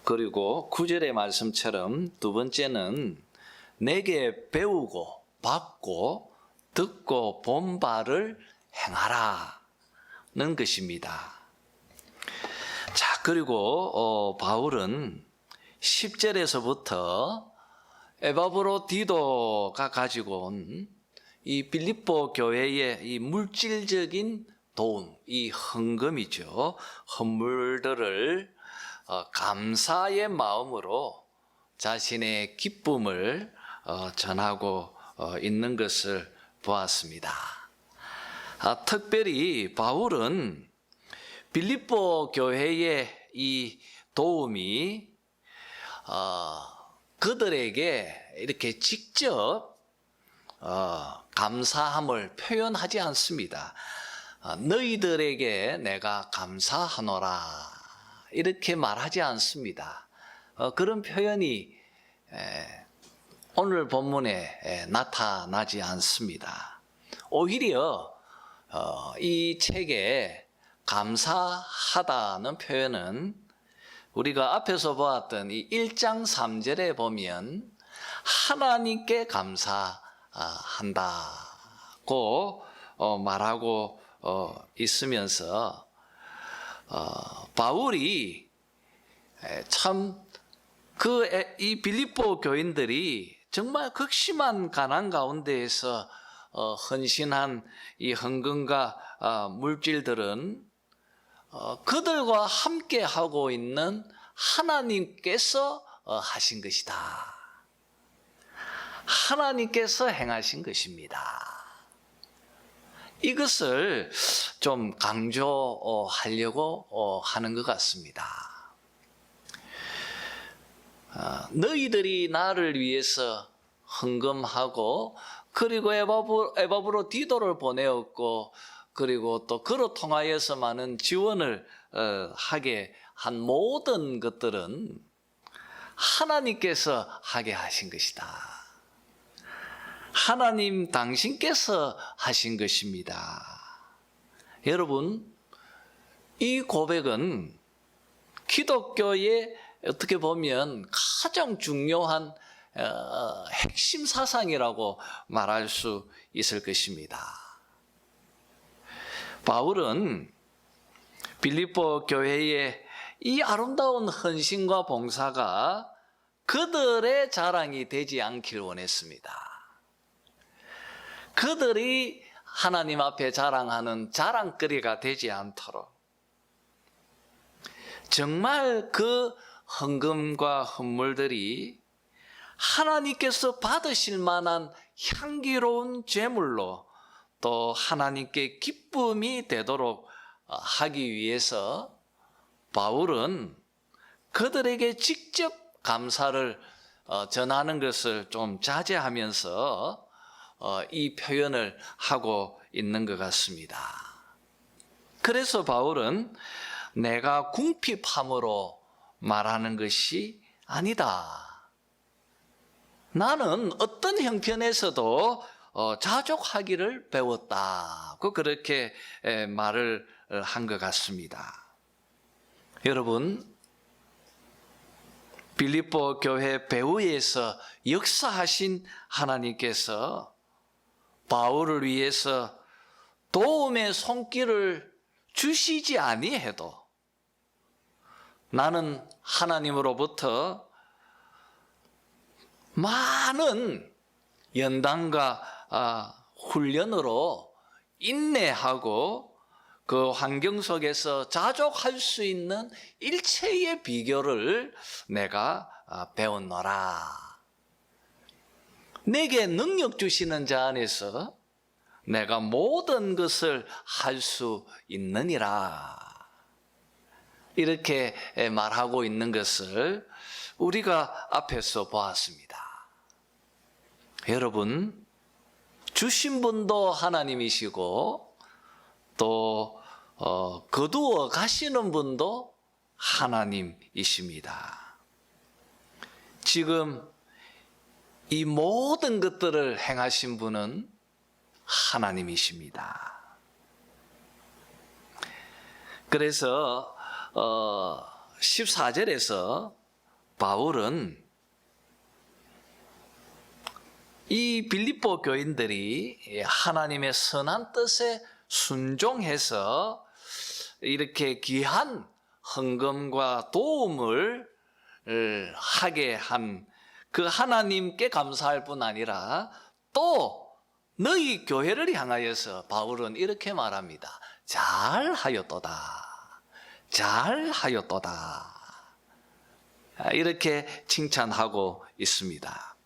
그리고 9절의 말씀처럼 두 번째는 내게 배우고 받고 듣고 본 바를 행하라는 것입니다. 자, 그리고 바울은 10절에서부터 에바브로디도가 가지고 온 이 빌립보 교회의 이 물질적인 도움, 이 헌금이죠. 헌물들을 감사의 마음으로 자신의 기쁨을 전하고 있는 것을 보았습니다. 특별히 바울은 빌립보 교회의 이 도움이 그들에게 이렇게 직접 감사함을 표현하지 않습니다. 너희들에게 내가 감사하노라 이렇게 말하지 않습니다. 그런 표현이 오늘 본문에 나타나지 않습니다. 오히려 이 책에 감사하다는 표현은 우리가 앞에서 보았던 이 1장 3절에 보면 하나님께 감사한다고 말하고 있으면서 바울이 참 이 빌립보 교인들이 정말 극심한 가난 가운데에서 헌신한 이 헌금과 물질들은 그들과 함께 하고 있는 하나님께서 하신 것이다. 하나님께서 행하신 것입니다. 이것을 좀 강조하려고 하는 것 같습니다. 너희들이 나를 위해서 헌금하고 그리고 에바브로디도를 보내었고 그리고 또 그로 통하여서 많은 지원을 하게 한 모든 것들은 하나님께서 하게 하신 것이다. 하나님 당신께서 하신 것입니다. 여러분, 이 고백은 기독교의 어떻게 보면 가장 중요한 핵심 사상이라고 말할 수 있을 것입니다. 바울은 빌립보 교회의 이 아름다운 헌신과 봉사가 그들의 자랑이 되지 않길 원했습니다. 그들이 하나님 앞에 자랑하는 자랑거리가 되지 않도록 정말 그 헌금과 헌물들이 하나님께서 받으실 만한 향기로운 제물로 또 하나님께 기쁨이 되도록 하기 위해서 바울은 그들에게 직접 감사를 전하는 것을 좀 자제하면서 이 표현을 하고 있는 것 같습니다. 그래서 바울은 내가 궁핍함으로 말하는 것이 아니다. 나는 어떤 형편에서도 자족하기를 배웠다고 그렇게 말을 한 것 같습니다. 여러분, 빌립보 교회 배후에서 역사하신 하나님께서 바울을 위해서 도움의 손길을 주시지 아니해도 나는 하나님으로부터 많은 연단과 훈련으로 인내하고 그 환경 속에서 자족할 수 있는 일체의 비결을 내가 배웠노라. 내게 능력 주시는 자 안에서 내가 모든 것을 할 수 있느니라. 이렇게 말하고 있는 것을 우리가 앞에서 보았습니다. 여러분, 주신 분도 하나님이시고 또 거두어 가시는 분도 하나님이십니다. 지금 이 모든 것들을 행하신 분은 하나님이십니다. 그래서 14절에서 바울은 이 빌립보 교인들이 하나님의 선한 뜻에 순종해서 이렇게 귀한 헌금과 도움을 하게 한 그 하나님께 감사할 뿐 아니라 또 너희 교회를 향하여서 바울은 이렇게 말합니다. 잘하였도다. 잘하였도다. 이렇게 칭찬하고 있습니다.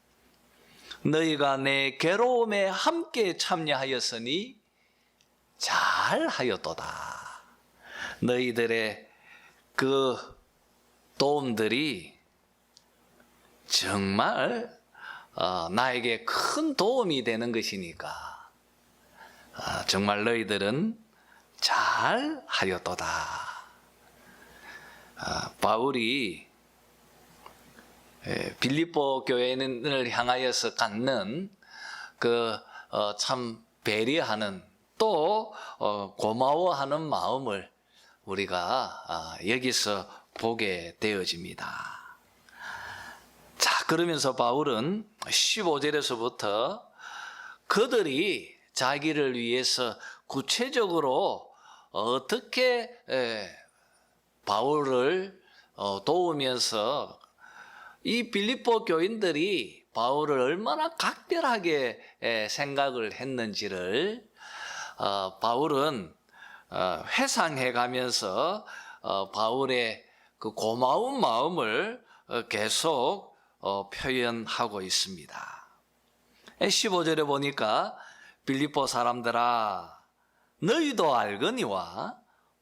너희가 내 괴로움에 함께 참여하였으니 잘하였도다. 너희들의 그 도움들이 정말 나에게 큰 도움이 되는 것이니까 정말 너희들은 잘하였도다. 바울이 빌립보 교회를 향하여서 갖는 그 참 배려하는 또 고마워하는 마음을 우리가 여기서 보게 되어집니다. 자, 그러면서 바울은 15절에서부터 그들이 자기를 위해서 구체적으로 어떻게 바울을 도우면서 이 빌립보 교인들이 바울을 얼마나 각별하게 생각을 했는지를 바울은 회상해 가면서 바울의 그 고마운 마음을 계속 표현하고 있습니다. 15절에 보니까 빌립보 사람들아 너희도 알거니와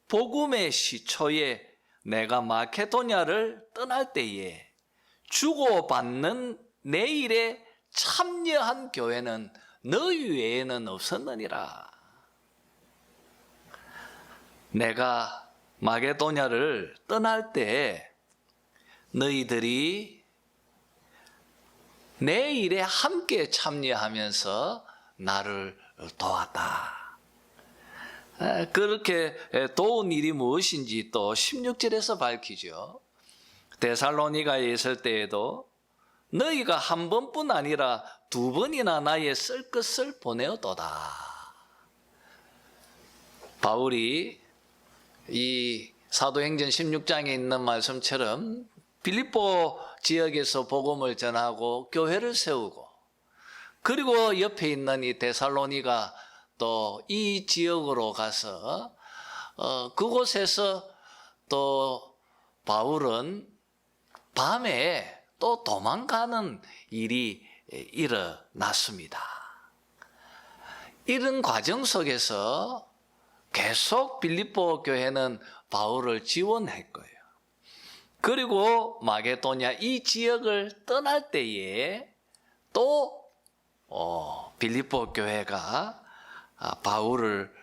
복음의 시초에 내가 마케도냐를 떠날 때에 주고받는 내 일에 참여한 교회는 너희 외에는 없었느니라. 내가 마게도냐를 떠날 때 너희들이 내 일에 함께 참여하면서 나를 도왔다. 그렇게 도운 일이 무엇인지 또 16절에서 밝히죠. 데살로니가에 있을 때에도 너희가 한 번뿐 아니라 두 번이나 나의 쓸 것을 보내었도다. 바울이 이 사도행전 16장에 있는 말씀처럼 빌립보 지역에서 복음을 전하고 교회를 세우고 그리고 옆에 있는 이 데살로니가 또 이 지역으로 가서 그곳에서 또 바울은 밤에 또 도망가는 일이 일어났습니다. 이런 과정 속에서 계속 빌립보 교회는 바울을 지원했고요. 그리고 마게도냐 이 지역을 떠날 때에 또 빌립보 교회가 바울을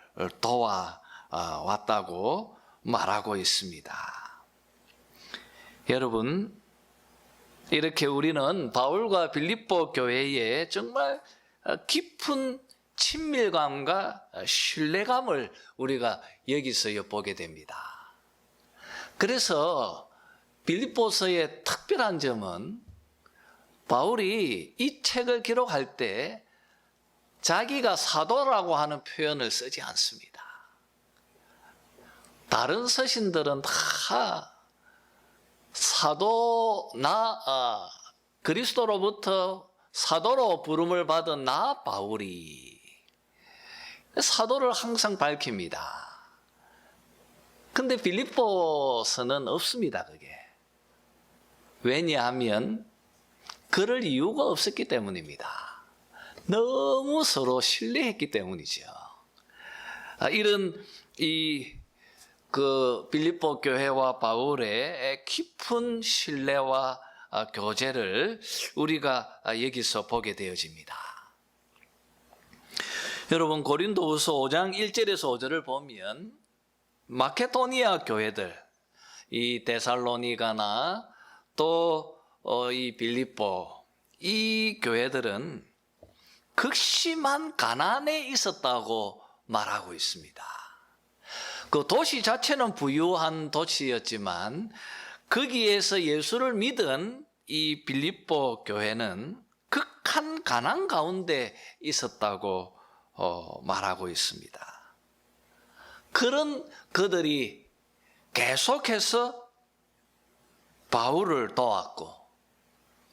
도와왔다고 말하고 있습니다. 여러분, 이렇게 우리는 바울과 빌립보 교회에 정말 깊은 친밀감과 신뢰감을 우리가 여기서 엿보게 됩니다. 그래서 빌립보서의 특별한 점은 바울이 이 책을 기록할 때 자기가 사도라고 하는 표현을 쓰지 않습니다. 다른 서신들은 다 그리스도로부터 사도로 부름을 받은 나 바울이 사도를 항상 밝힙니다. 근데 빌립보서는 없습니다, 그게. 왜냐하면 그럴 이유가 없었기 때문입니다. 너무 서로 신뢰했기 때문이죠. 이런 빌립보 교회와 바울의 깊은 신뢰와 교제를 우리가 여기서 보게 되어집니다. 여러분, 고린도후서 5장 1절에서 5절을 보면 마케도니아 교회들, 이 데살로니가나 또 이 빌립보, 이 교회들은 극심한 가난에 있었다고 말하고 있습니다. 그 도시 자체는 부유한 도시였지만 거기에서 예수를 믿은 이 빌립보 교회는 극한 가난 가운데 있었다고 말하고 있습니다. 그런 그들이 계속해서 바울을 도왔고,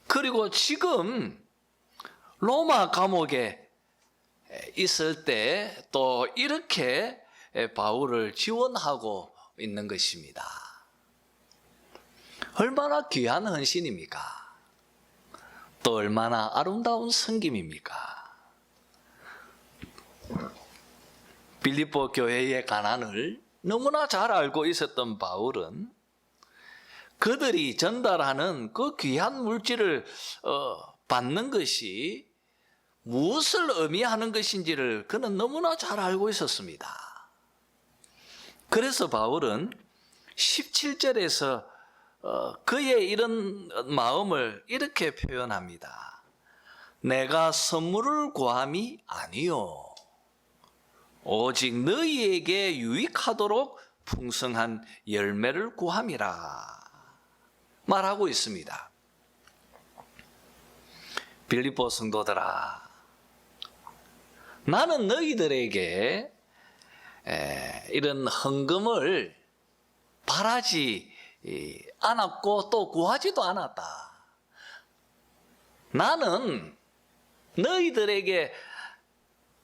그리고 지금 로마 감옥에 있을 때 또 이렇게 바울을 지원하고 있는 것입니다. 얼마나 귀한 헌신입니까? 또 얼마나 아름다운 섬김입니까? 빌립보 교회의 가난을 너무나 잘 알고 있었던 바울은 그들이 전달하는 그 귀한 물질을 받는 것이 무엇을 의미하는 것인지를 그는 너무나 잘 알고 있었습니다. 그래서 바울은 17절에서 그의 이런 마음을 이렇게 표현합니다. 내가 선물을 구함이 아니요 오직 너희에게 유익하도록 풍성한 열매를 구함이라 말하고 있습니다. 빌립보 성도들아, 나는 너희들에게 이런 헌금을 바라지 않았고 또 구하지도 않았다. 나는 너희들에게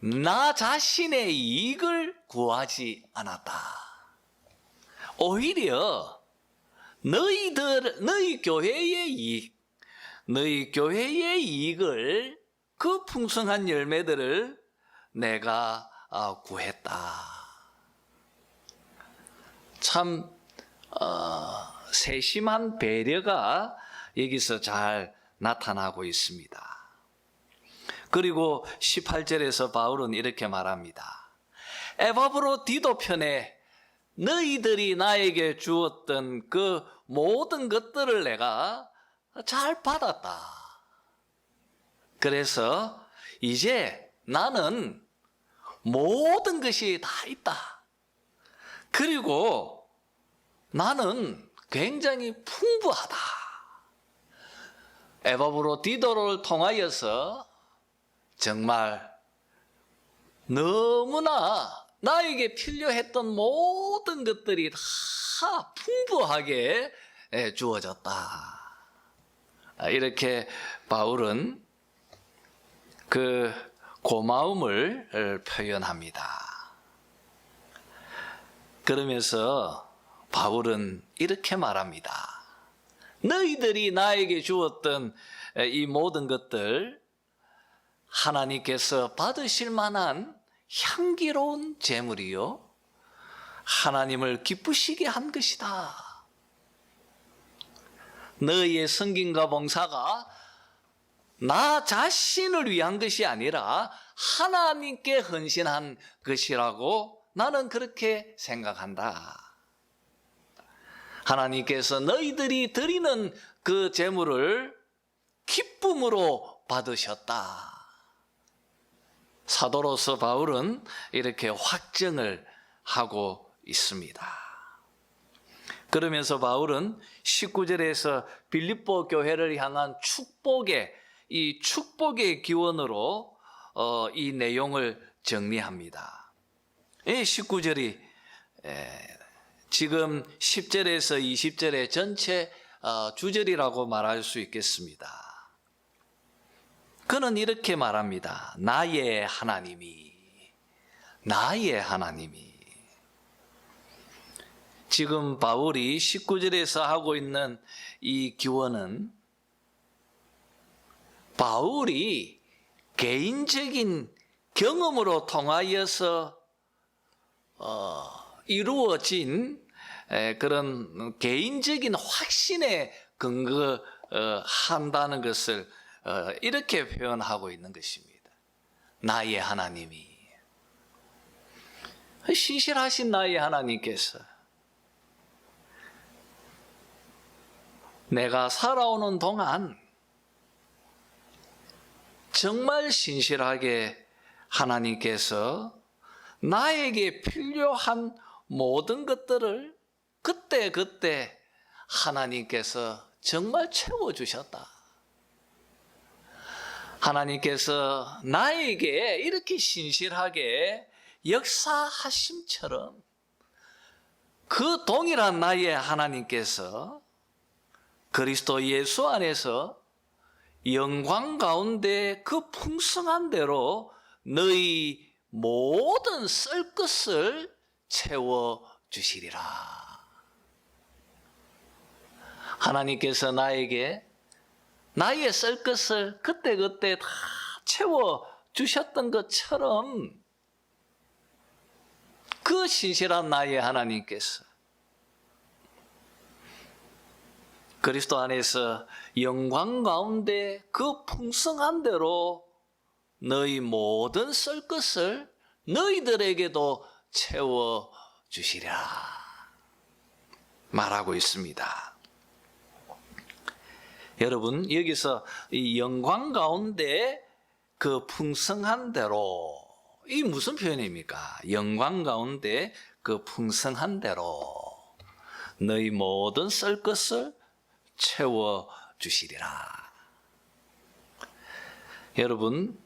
나 자신의 이익을 구하지 않았다. 오히려 너희 교회의 이익, 너희 교회의 이익을, 그 풍성한 열매들을 내가 구했다. 참 세심한 배려가 여기서 잘 나타나고 있습니다. 그리고 18절에서 바울은 이렇게 말합니다. 에바브로디도 편에 너희들이 나에게 주었던 그 모든 것들을 내가 잘 받았다. 그래서 이제 나는 모든 것이 다 있다. 그리고 나는 굉장히 풍부하다. 에바브로디도를 통하여서 정말 너무나 나에게 필요했던 모든 것들이 다 풍부하게 주어졌다. 이렇게 바울은 그 고마움을 표현합니다. 그러면서 바울은 이렇게 말합니다. 너희들이 나에게 주었던 이 모든 것들 하나님께서 받으실 만한 향기로운 제물이요 하나님을 기쁘시게 한 것이다. 너희의 섬김과 봉사가 나 자신을 위한 것이 아니라 하나님께 헌신한 것이라고 나는 그렇게 생각한다. 하나님께서 너희들이 드리는 그 제물을 기쁨으로 받으셨다. 사도로서 바울은 이렇게 확증을 하고 있습니다. 그러면서 바울은 19절에서 빌립보 교회를 향한 이 축복의 기원으로 이 내용을 정리합니다. 이 19절이 지금 10절에서 20절의 전체 주절이라고 말할 수 있겠습니다. 그는 이렇게 말합니다. 나의 하나님이. 지금 바울이 19절에서 하고 있는 이 기원은 바울이 개인적인 경험으로 통하여서 이루어진 그런 개인적인 확신에 근거한다는 것을 이렇게 표현하고 있는 것입니다. 나의 하나님이. 신실하신 나의 하나님께서 내가 살아오는 동안 정말 신실하게 하나님께서 나에게 필요한 모든 것들을 그때그때 하나님께서 정말 채워주셨다. 하나님께서 나에게 이렇게 신실하게 역사하심처럼 그 동일한 나의 하나님께서 그리스도 예수 안에서 영광 가운데 그 풍성한 대로 너희 모든 쓸 것을 채워주시리라. 하나님께서 나에게 나의 쓸 것을 그때그때 다 채워주셨던 것처럼 그 신실한 나의 하나님께서 그리스도 안에서 영광 가운데 그 풍성한 대로 너희 모든 쓸 것을 너희들에게도 채워주시리라 말하고 있습니다. 여러분, 여기서 이 영광 가운데 그 풍성한 대로, 이 무슨 표현입니까? 영광 가운데 그 풍성한 대로 너희 모든 쓸 것을 채워주시리라. 여러분,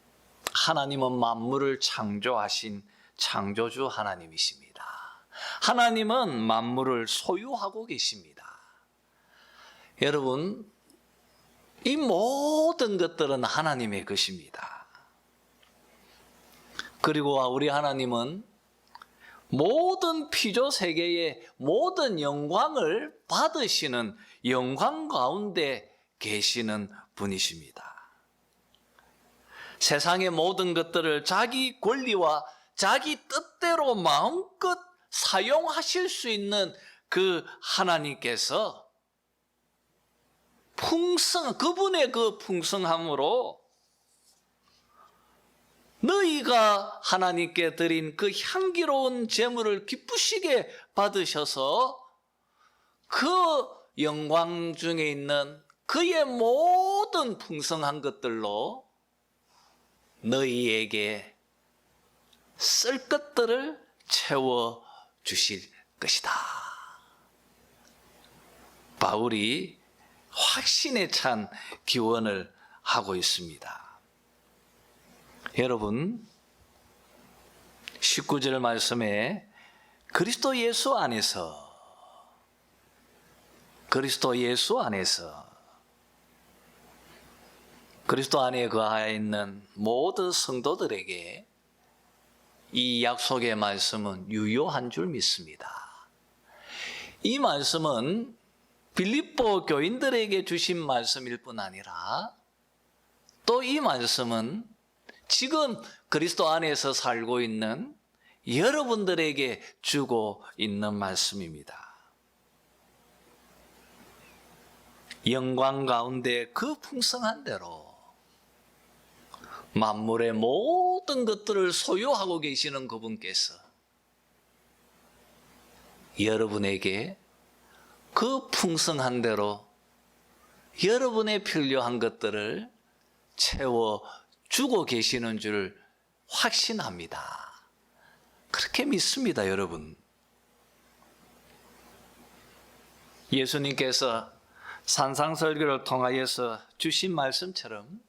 하나님은 만물을 창조하신 창조주 하나님이십니다. 하나님은 만물을 소유하고 계십니다. 여러분, 이 모든 것들은 하나님의 것입니다. 그리고 우리 하나님은 모든 피조 세계의 모든 영광을 받으시는 영광 가운데 계시는 분이십니다. 세상의 모든 것들을 자기 권리와 자기 뜻대로 마음껏 사용하실 수 있는 그 하나님께서 그분의 그 풍성함으로 너희가 하나님께 드린 그 향기로운 제물을 기쁘시게 받으셔서 그 영광 중에 있는 그의 모든 풍성한 것들로 너희에게 쓸 것들을 채워주실 것이다. 바울이 확신에 찬 기원을 하고 있습니다. 여러분, 19절 말씀에 그리스도 예수 안에서 그리스도 안에 거하여 있는 모든 성도들에게 이 약속의 말씀은 유효한 줄 믿습니다. 이 말씀은 빌립보 교인들에게 주신 말씀일 뿐 아니라 또 이 말씀은 지금 그리스도 안에서 살고 있는 여러분들에게 주고 있는 말씀입니다. 영광 가운데 그 풍성한 대로 만물의 모든 것들을 소유하고 계시는 그분께서 여러분에게 그 풍성한 대로 여러분의 필요한 것들을 채워주고 계시는 줄 확신합니다. 그렇게 믿습니다, 여러분. 예수님께서 산상설교를 통하여서 주신 말씀처럼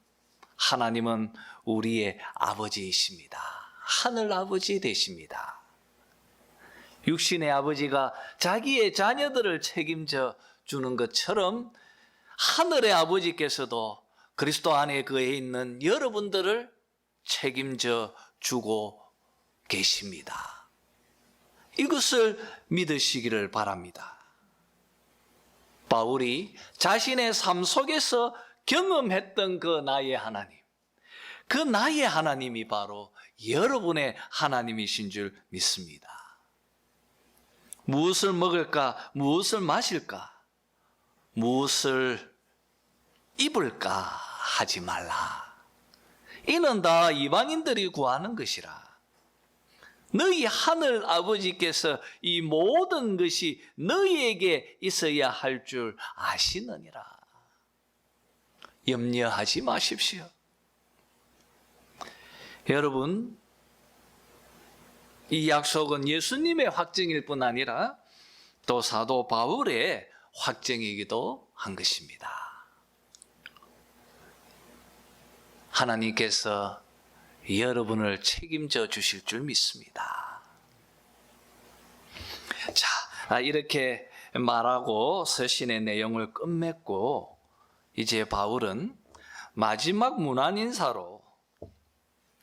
하나님은 우리의 아버지이십니다. 하늘 아버지 되십니다. 육신의 아버지가 자기의 자녀들을 책임져 주는 것처럼 하늘의 아버지께서도 그리스도 안에 거해 있는 여러분들을 책임져 주고 계십니다. 이것을 믿으시기를 바랍니다. 바울이 자신의 삶 속에서 경험했던 그 나의 하나님, 그 나의 하나님이 바로 여러분의 하나님이신 줄 믿습니다. 무엇을 먹을까? 무엇을 마실까? 무엇을 입을까? 하지 말라. 이는 다 이방인들이 구하는 것이라. 너희 하늘 아버지께서 이 모든 것이 너희에게 있어야 할 줄 아시느니라. 염려하지 마십시오. 여러분, 이 약속은 예수님의 확증일 뿐 아니라 또 사도 바울의 확증이기도 한 것입니다. 하나님께서 여러분을 책임져 주실 줄 믿습니다. 자, 이렇게 말하고 서신의 내용을 끝맺고 이제 바울은 마지막 문안 인사로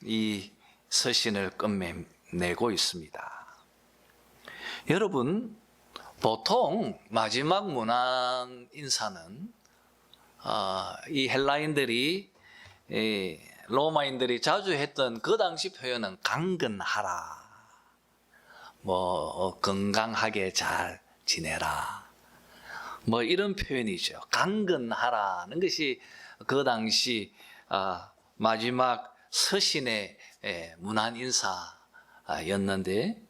이 서신을 끝내고 있습니다. 여러분, 보통 마지막 문안 인사는 이 헬라인들이 로마인들이 자주 했던 그 당시 표현은 강건하라, 건강하게 잘 지내라, 이런 표현이죠. 강건하라는 것이 그 당시 마지막 서신의 문안 인사였는데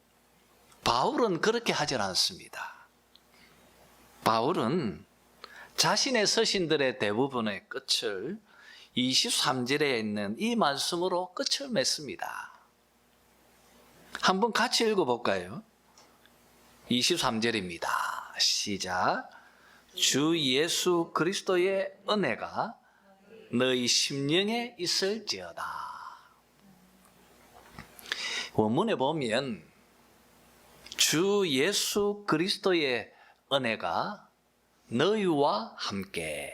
바울은 그렇게 하질 않습니다. 바울은 자신의 서신들의 대부분의 끝을 23절에 있는 이 말씀으로 끝을 맺습니다. 한번 같이 읽어볼까요? 23절입니다. 시작. 주 예수 그리스도의 은혜가 너희 심령에 있을지어다. 원문에 보면 주 예수 그리스도의 은혜가 너희와 함께,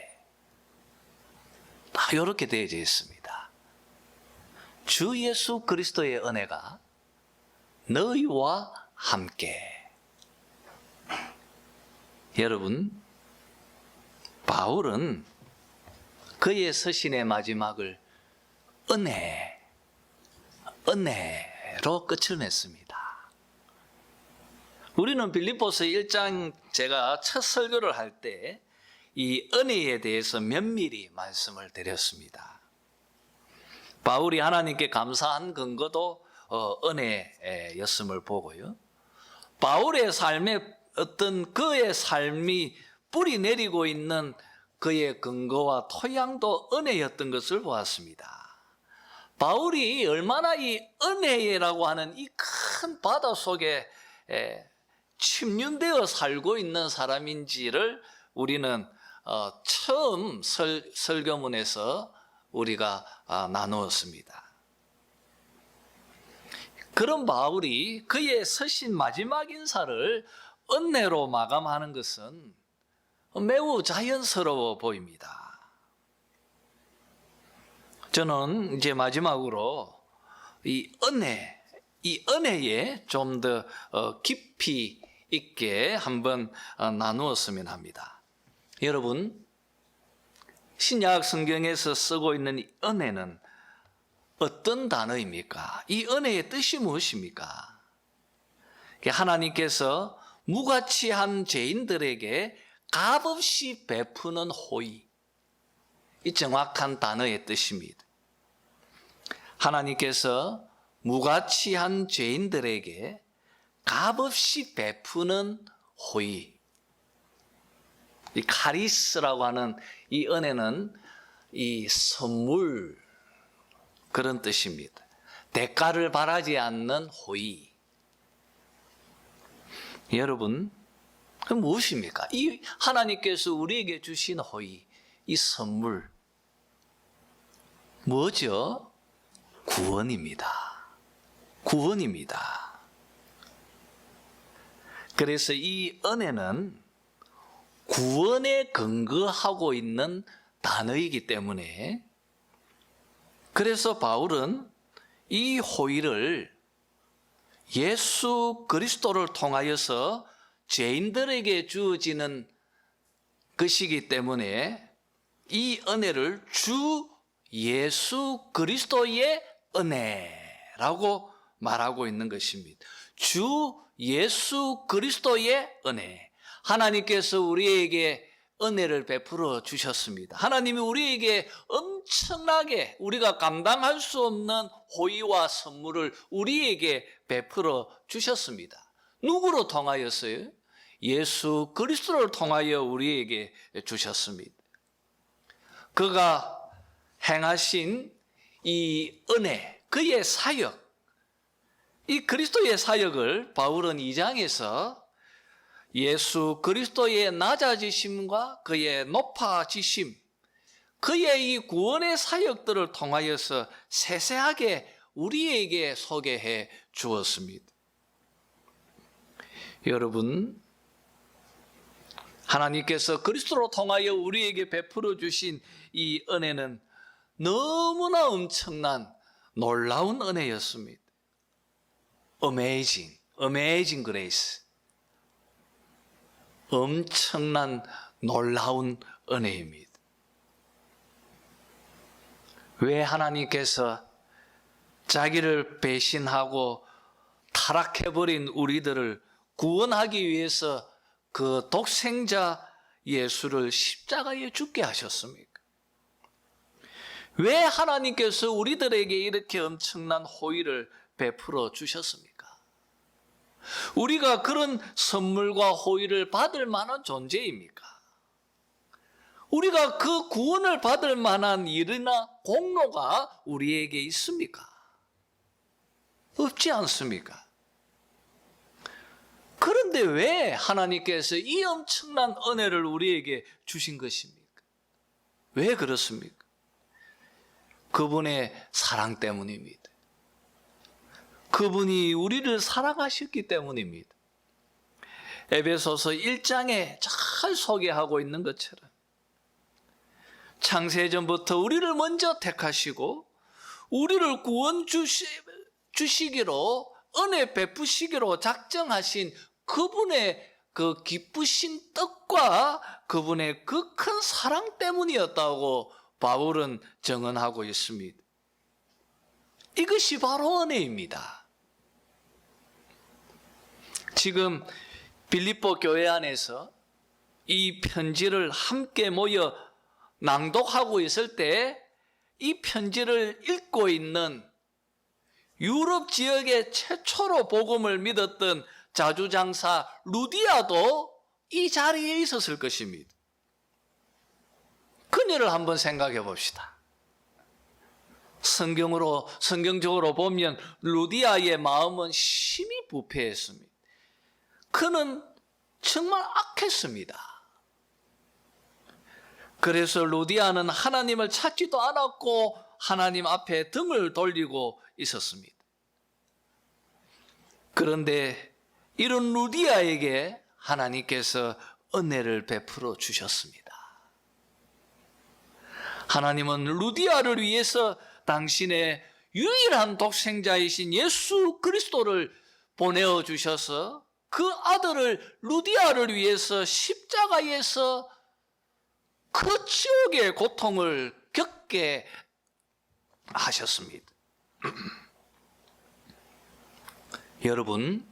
이렇게 되어져 있습니다. 주 예수 그리스도의 은혜가 너희와 함께. 여러분, 바울은 그의 서신의 마지막을 은혜로 끝을 냈습니다. 우리는 빌립보서 1장 제가 첫 설교를 할 때 이 은혜에 대해서 면밀히 말씀을 드렸습니다. 바울이 하나님께 감사한 근거도 은혜였음을 보고요. 바울의 삶에 어떤 그의 삶이 뿌리 내리고 있는 그의 근거와 토양도 은혜였던 것을 보았습니다. 바울이 얼마나 이 은혜라고 하는 이 큰 바다 속에 침륜되어 살고 있는 사람인지를 우리는 처음 설교문에서 우리가 나누었습니다. 그런 바울이 그의 서신 마지막 인사를 은혜로 마감하는 것은 매우 자연스러워 보입니다. 저는 이제 마지막으로 이 은혜에 좀 더 깊이 있게 한번 나누었으면 합니다. 여러분, 신약 성경에서 쓰고 있는 이 은혜는 어떤 단어입니까? 이 은혜의 뜻이 무엇입니까? 하나님께서 무가치한 죄인들에게 값없이 베푸는 호의, 이 정확한 단어의 뜻입니다. 하나님께서 무가치한 죄인들에게 값없이 베푸는 호의, 이 카리스라고 하는 이 은혜는 이 선물, 그런 뜻입니다. 대가를 바라지 않는 호의. 여러분, 그럼 무엇입니까? 이 하나님께서 우리에게 주신 호의, 이 선물 뭐죠? 구원입니다. 구원입니다. 그래서 이 은혜는 구원에 근거하고 있는 단어이기 때문에, 그래서 바울은 이 호의를 예수 그리스도를 통하여서 죄인들에게 주어지는 것이기 때문에 이 은혜를 주 예수 그리스도의 은혜라고 말하고 있는 것입니다. 주 예수 그리스도의 은혜. 하나님께서 우리에게 은혜를 베풀어 주셨습니다. 하나님이 우리에게 엄청나게 우리가 감당할 수 없는 호의와 선물을 우리에게 베풀어 주셨습니다. 누구로 통하였어요? 예수 그리스도를 통하여 우리에게 주셨습니다. 그가 행하신 이 은혜, 그의 사역, 이 그리스도의 사역을 바울은 2장에서 예수 그리스도의 낮아지심과 그의 높아지심, 그의 이 구원의 사역들을 통하여서 세세하게 우리에게 소개해 주었습니다. 여러분, 하나님께서 그리스도로 통하여 우리에게 베풀어 주신 이 은혜는 너무나 엄청난 놀라운 은혜였습니다. Amazing grace. 엄청난 놀라운 은혜입니다. 왜 하나님께서 자기를 배신하고 타락해버린 우리들을 구원하기 위해서 그 독생자 예수를 십자가에 죽게 하셨습니까? 왜 하나님께서 우리들에게 이렇게 엄청난 호의를 베풀어 주셨습니까? 우리가 그런 선물과 호의를 받을 만한 존재입니까? 우리가 그 구원을 받을 만한 일이나 공로가 우리에게 있습니까? 없지 않습니까? 그런데 왜 하나님께서 이 엄청난 은혜를 우리에게 주신 것입니까? 왜 그렇습니까? 그분의 사랑 때문입니다. 그분이 우리를 사랑하셨기 때문입니다. 에베소서 1장에 잘 소개하고 있는 것처럼 창세전부터 우리를 먼저 택하시고 우리를 구원 주시기로 은혜 베푸시기로 작정하신 그분의 그 기쁘신 뜻과 그분의 그 큰 사랑 때문이었다고 바울은 증언하고 있습니다. 이것이 바로 은혜입니다. 지금 빌립보 교회 안에서 이 편지를 함께 모여 낭독하고 있을 때 이 편지를 읽고 있는 유럽 지역의 최초로 복음을 믿었던 자주장사 루디아도 이 자리에 있었을 것입니다. 그녀를 한번 생각해 봅시다. 성경적으로 보면 루디아의 마음은 심히 부패했습니다. 그는 정말 악했습니다. 그래서 루디아는 하나님을 찾지도 않았고 하나님 앞에 등을 돌리고 있었습니다. 그런데 이런 루디아에게 하나님께서 은혜를 베풀어 주셨습니다. 하나님은 루디아를 위해서 당신의 유일한 독생자이신 예수 그리스도를 보내어 주셔서 그 아들을 루디아를 위해서 십자가에서 그 지옥의 고통을 겪게 하셨습니다. 여러분,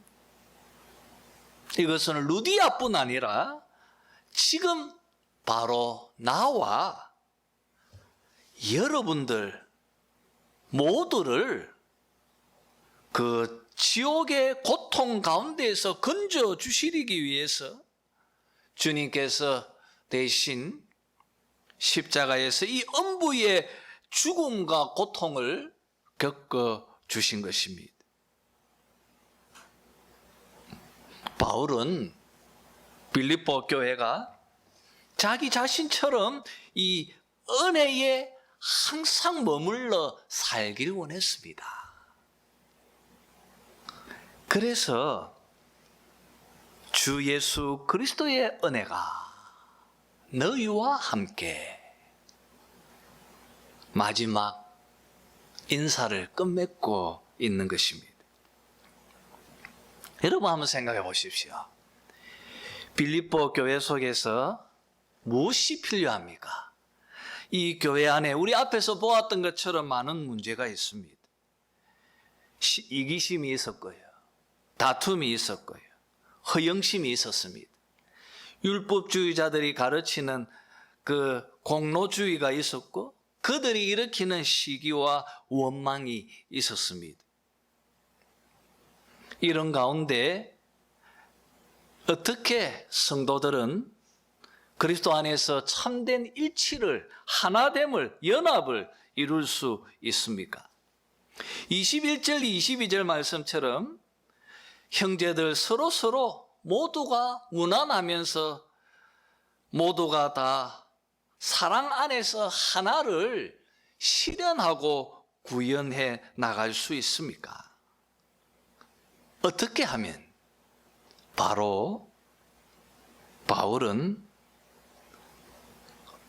이것은 루디아뿐 아니라 지금 바로 나와 여러분들 모두를 그 지옥의 고통 가운데에서 건져 주시기 위해서 주님께서 대신 십자가에서 이 엄부의 죽음과 고통을 겪어 주신 것입니다. 바울은 빌립보 교회가 자기 자신처럼 이 은혜에 항상 머물러 살기를 원했습니다. 그래서 주 예수 그리스도의 은혜가 너희와 함께 마지막 인사를 끝맺고 있는 것입니다. 여러분 한번 생각해 보십시오. 빌립보 교회 속에서 무엇이 필요합니까? 이 교회 안에 우리 앞에서 보았던 것처럼 많은 문제가 있습니다. 이기심이 있었고요. 다툼이 있었고요. 허영심이 있었습니다. 율법주의자들이 가르치는 그 공로주의가 있었고 그들이 일으키는 시기와 원망이 있었습니다. 이런 가운데 어떻게 성도들은 그리스도 안에서 참된 일치를, 하나됨을, 연합을 이룰 수 있습니까? 21절, 22절 말씀처럼 형제들 서로 모두가 무난하면서 모두가 다 사랑 안에서 하나를 실현하고 구현해 나갈 수 있습니까? 어떻게 하면? 바로 바울은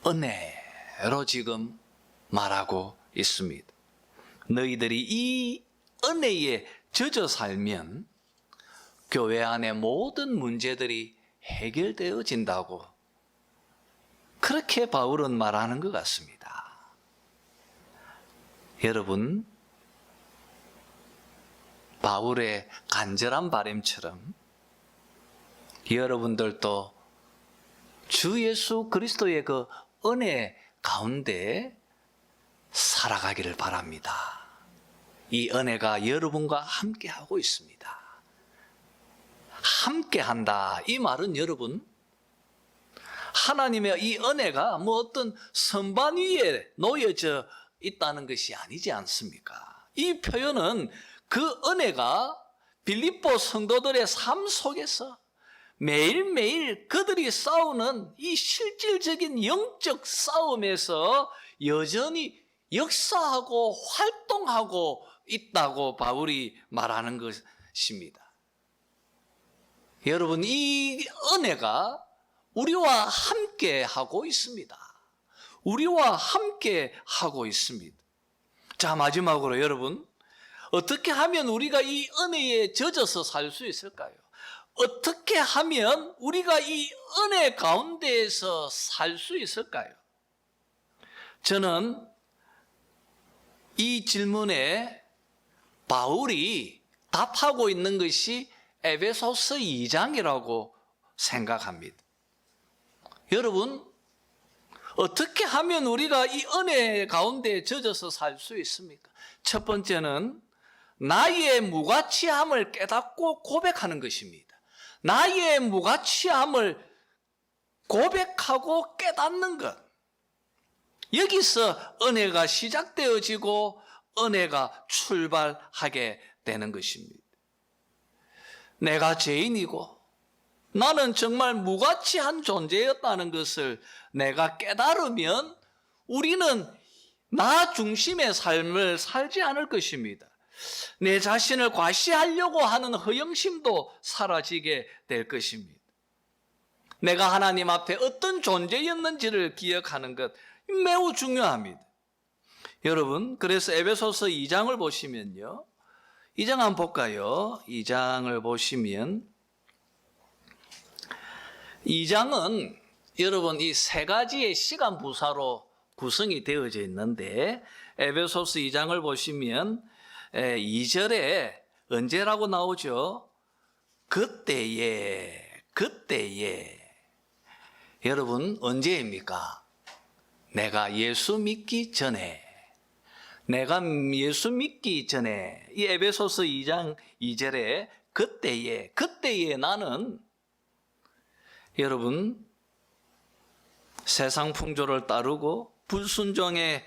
은혜로 지금 말하고 있습니다. 너희들이 이 은혜에 젖어 살면 교회 안의 모든 문제들이 해결되어진다고 그렇게 바울은 말하는 것 같습니다. 여러분, 바울의 간절한 바람처럼 여러분들도 주 예수 그리스도의 그 은혜 가운데 살아가기를 바랍니다. 이 은혜가 여러분과 함께 하고 있습니다. 함께 한다. 이 말은 여러분, 하나님의 이 은혜가 뭐 어떤 선반 위에 놓여져 있다는 것이 아니지 않습니까? 이 표현은 그 은혜가 빌립보 성도들의 삶 속에서 매일매일 그들이 싸우는 이 실질적인 영적 싸움에서 여전히 역사하고 활동하고 있다고 바울이 말하는 것입니다. 여러분, 이 은혜가 우리와 함께 하고 있습니다. 우리와 함께 하고 있습니다. 자, 마지막으로 여러분, 어떻게 하면 우리가 이 은혜에 젖어서 살 수 있을까요? 어떻게 하면 우리가 이 은혜 가운데에서 살 수 있을까요? 저는 이 질문에 바울이 답하고 있는 것이 에베소서 2장이라고 생각합니다. 여러분, 어떻게 하면 우리가 이 은혜 가운데 젖어서 살 수 있습니까? 첫 번째는 나의 무가치함을 깨닫고 고백하는 것입니다. 나의 무가치함을 고백하고 깨닫는 것. 여기서 은혜가 시작되어지고 은혜가 출발하게 되는 것입니다. 내가 죄인이고 나는 정말 무가치한 존재였다는 것을 내가 깨달으면 우리는 나 중심의 삶을 살지 않을 것입니다. 내 자신을 과시하려고 하는 허영심도 사라지게 될 것입니다. 내가 하나님 앞에 어떤 존재였는지를 기억하는 것 매우 중요합니다. 여러분, 그래서 에베소서 2장을 보시면요. 2장 한번 볼까요? 2장을 보시면 2장은 여러분 이 세 가지의 시간 부사로 구성이 되어져 있는데 에베소서 2장을 보시면 2절에 언제라고 나오죠? 그때에. 여러분, 언제입니까? 내가 예수 믿기 전에. 내가 예수 믿기 전에. 이 에베소서 2장 2절에 그때에 나는 여러분 세상 풍조를 따르고 불순종의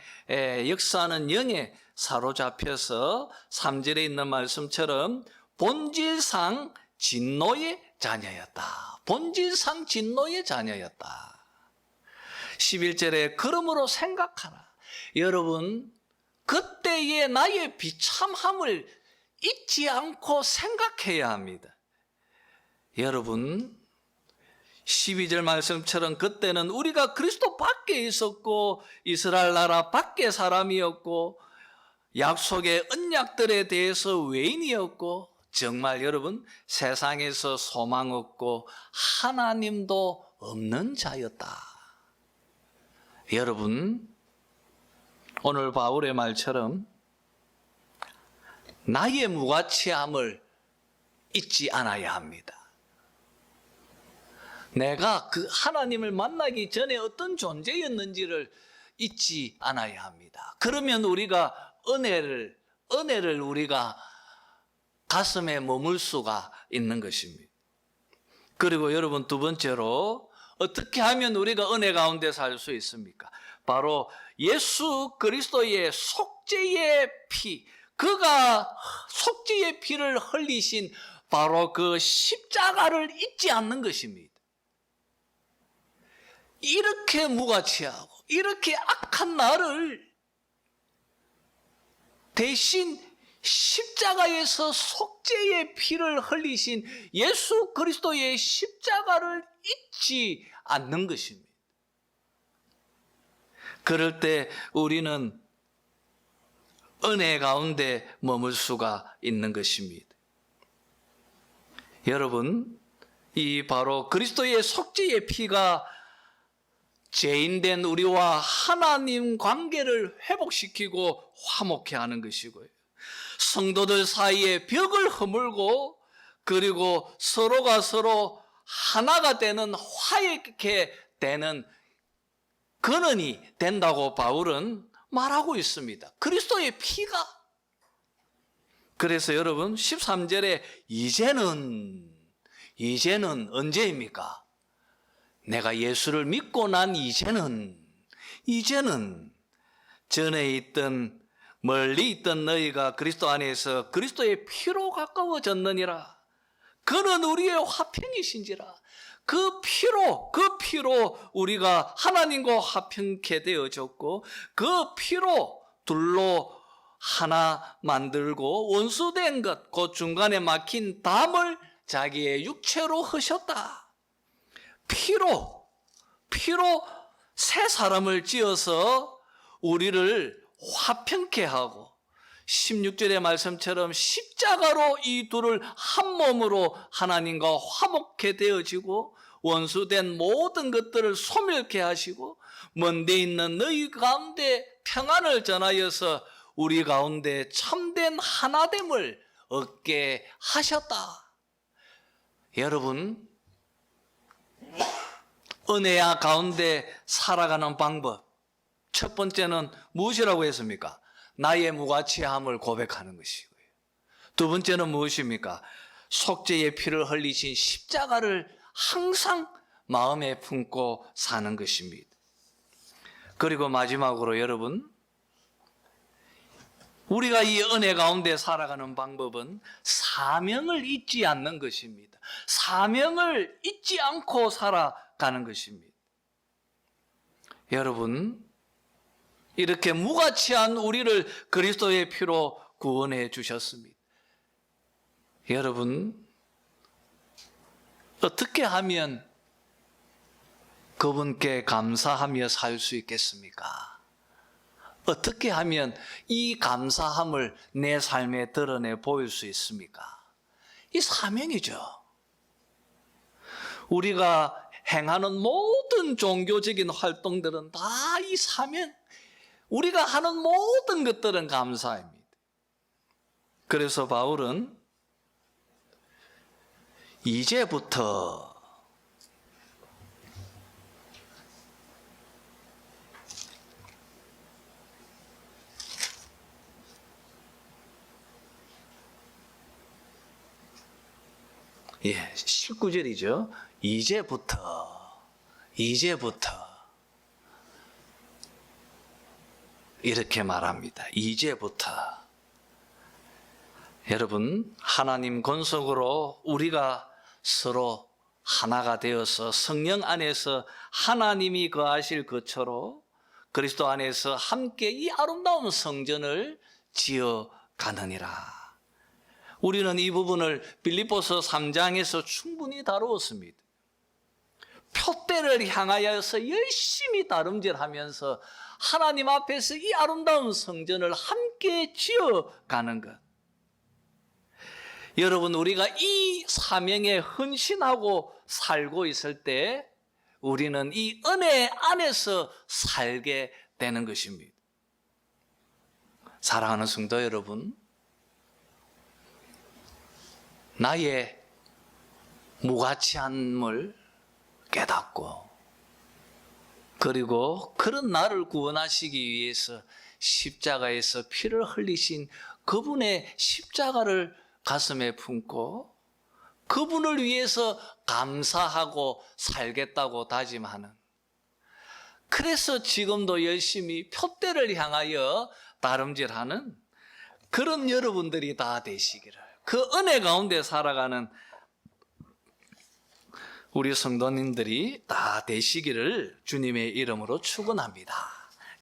역사하는 영에 사로잡혀서 3절에 있는 말씀처럼 본질상 진노의 자녀였다. 본질상 진노의 자녀였다. 11절에 그러므로 생각하라. 여러분, 그때의 나의 비참함을 잊지 않고 생각해야 합니다. 여러분, 12절 말씀처럼 그때는 우리가 그리스도 밖에 있었고 이스라엘 나라 밖에 사람이었고 약속의 언약들에 대해서 외인이었고 정말 여러분 세상에서 소망 없고 하나님도 없는 자였다. 여러분, 오늘 바울의 말처럼 나의 무가치함을 잊지 않아야 합니다. 내가 그 하나님을 만나기 전에 어떤 존재였는지를 잊지 않아야 합니다. 그러면 우리가 은혜를 우리가 가슴에 머물 수가 있는 것입니다. 그리고 여러분, 두 번째로 어떻게 하면 우리가 은혜 가운데 살 수 있습니까? 바로 예수 그리스도의 속죄의 피, 그가 속죄의 피를 흘리신 바로 그 십자가를 잊지 않는 것입니다. 이렇게 무가치하고 이렇게 악한 나를 대신 십자가에서 속죄의 피를 흘리신 예수 그리스도의 십자가를 잊지 않는 것입니다. 그럴 때 우리는 은혜 가운데 머물 수가 있는 것입니다. 여러분, 이 바로 그리스도의 속죄의 피가 죄인된 우리와 하나님 관계를 회복시키고 화목케 하는 것이고요. 성도들 사이에 벽을 허물고 그리고 서로가 서로 하나가 되는 화해케 되는 근원이 된다고 바울은 말하고 있습니다. 그리스도의 피가. 그래서 여러분 13절에 이제는 언제입니까? 내가 예수를 믿고 난 이제는 전에 있던 멀리 있던 너희가 그리스도 안에서 그리스도의 피로 가까워졌느니라. 그는 우리의 화평이신지라. 그 피로 우리가 하나님과 화평케 되어졌고 그 피로 둘로 하나 만들고 원수된 것, 그 중간에 막힌 담을 자기의 육체로 하셨다. 피로 새 사람을 지어서 우리를 화평케 하고 16절의 말씀처럼 십자가로 이 둘을 한 몸으로 하나님과 화목케 되어지고 원수된 모든 것들을 소멸케 하시고 먼데 있는 너희 가운데 평안을 전하여서 우리 가운데 참된 하나됨을 얻게 하셨다. 여러분, 은혜야 가운데 살아가는 방법, 첫 번째는 무엇이라고 했습니까? 나의 무가치함을 고백하는 것이고요. 두 번째는 무엇입니까? 속죄의 피를 흘리신 십자가를 항상 마음에 품고 사는 것입니다. 그리고 마지막으로 여러분, 우리가 이 은혜 가운데 살아가는 방법은 사명을 잊지 않는 것입니다. 사명을 잊지 않고 살아가는 것입니다. 여러분, 이렇게 무가치한 우리를 그리스도의 피로 구원해 주셨습니다. 여러분, 어떻게 하면 그분께 감사하며 살 수 있겠습니까? 어떻게 하면 이 감사함을 내 삶에 드러내 보일 수 있습니까? 이 사명이죠. 우리가 행하는 모든 종교적인 활동들은 다 이 사명, 우리가 하는 모든 것들은 감사입니다. 그래서 바울은 이제부터 예, 19절이죠. 이제부터 이렇게 말합니다. 이제부터. 여러분, 하나님 권속으로 우리가 서로 하나가 되어서 성령 안에서 하나님이 거하실 것처럼 그리스도 안에서 함께 이 아름다운 성전을 지어 가느니라. 우리는 이 부분을 빌립보서 3장에서 충분히 다루었습니다. 표대를 향하여서 열심히 다름질하면서 하나님 앞에서 이 아름다운 성전을 함께 지어가는 것. 여러분, 우리가 이 사명에 헌신하고 살고 있을 때 우리는 이 은혜 안에서 살게 되는 것입니다. 사랑하는 성도 여러분, 나의 무가치함을 깨닫고 그리고 그런 나를 구원하시기 위해서 십자가에서 피를 흘리신 그분의 십자가를 가슴에 품고 그분을 위해서 감사하고 살겠다고 다짐하는, 그래서 지금도 열심히 표대를 향하여 다름질하는 그런 여러분들이 다 되시기를 그 은혜 가운데 살아가는 우리 성도님들이 다 되시기를 주님의 이름으로 축원합니다.